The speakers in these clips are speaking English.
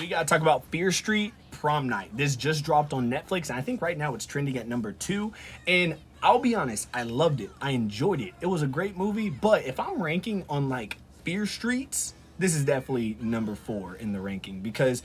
We gotta talk about Fear Street Prom Night. This just dropped on Netflix, and I think right now it's trending at number 2. And I'll be honest, I loved it. I enjoyed it. It was a great movie, but if I'm ranking on like Fear Streets, this is definitely number 4 in the ranking because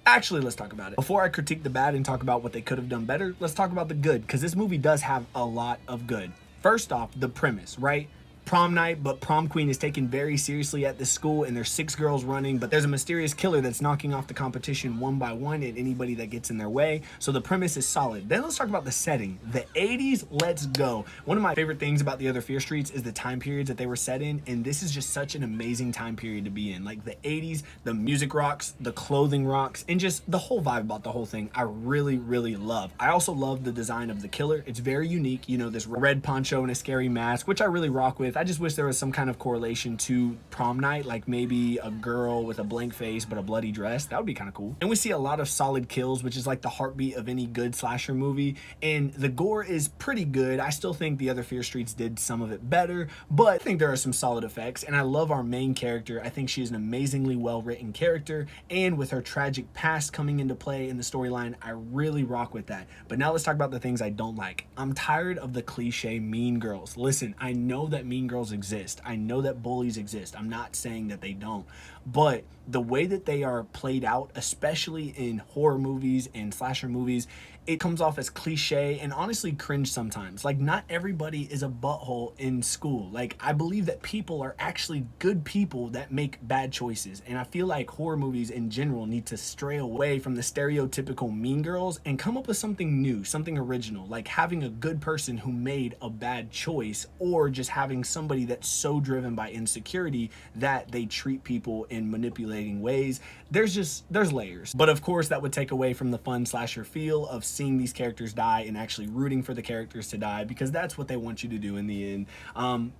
actually, let's talk about it. Before I critique the bad and talk about what they could have done better, let's talk about the good, because this movie does have a lot of good. First off, the premise, right? Prom night, but prom queen is taken very seriously at this school, and there's 6 girls running, but there's a mysterious killer that's knocking off the competition one by one and anybody that gets in their way. So the premise is solid. Then let's talk about the setting. The 80s, let's go. One of my favorite things about the other Fear Streets is the time periods that they were set in, and this is just such an amazing time period to be in. Like the 80s, the music rocks, the clothing rocks, and just the whole vibe about the whole thing I really, really love. I also love the design of the killer. It's very unique, you know, this red poncho and a scary mask, which I really rock with. I just wish there was some kind of correlation to prom night, like maybe a girl with a blank face but a bloody dress. That would be kind of cool. And we see a lot of solid kills, which is like the heartbeat of any good slasher movie. And the gore is pretty good. I still think the other Fear Streets did some of it better, but I think there are some solid effects. And I love our main character. I think she is an amazingly well-written character. And with her tragic past coming into play in the storyline, I really rock with that. But now let's talk about the things I don't like. I'm tired of the cliche Mean Girls. Listen, I know that Mean Girls exist. I know that bullies exist. I'm not saying that they don't, but the way that they are played out, especially in horror movies and slasher movies, it comes off as cliche and honestly cringe sometimes. Like, not everybody is a butthole in school. Like, I believe that people are actually good people that make bad choices, and I feel like horror movies in general need to stray away from the stereotypical Mean Girls and come up with something new, something original, like having a good person who made a bad choice, or just having somebody that's so driven by insecurity that they treat people in manipulating ways. There's layers, but of course that would take away from the fun slasher feel of seeing these characters die and actually rooting for the characters to die, because that's what they want you to do in the end.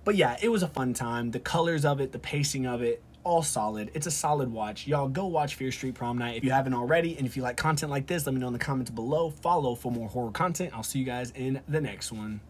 But yeah, it was a fun time. The colors of it, the pacing of it, all solid. It's a solid watch. Y'all go watch Fear Street Prom Night if you haven't already, and if you like content like this, let me know in the comments below. Follow for more horror content. I'll see you guys in the next one.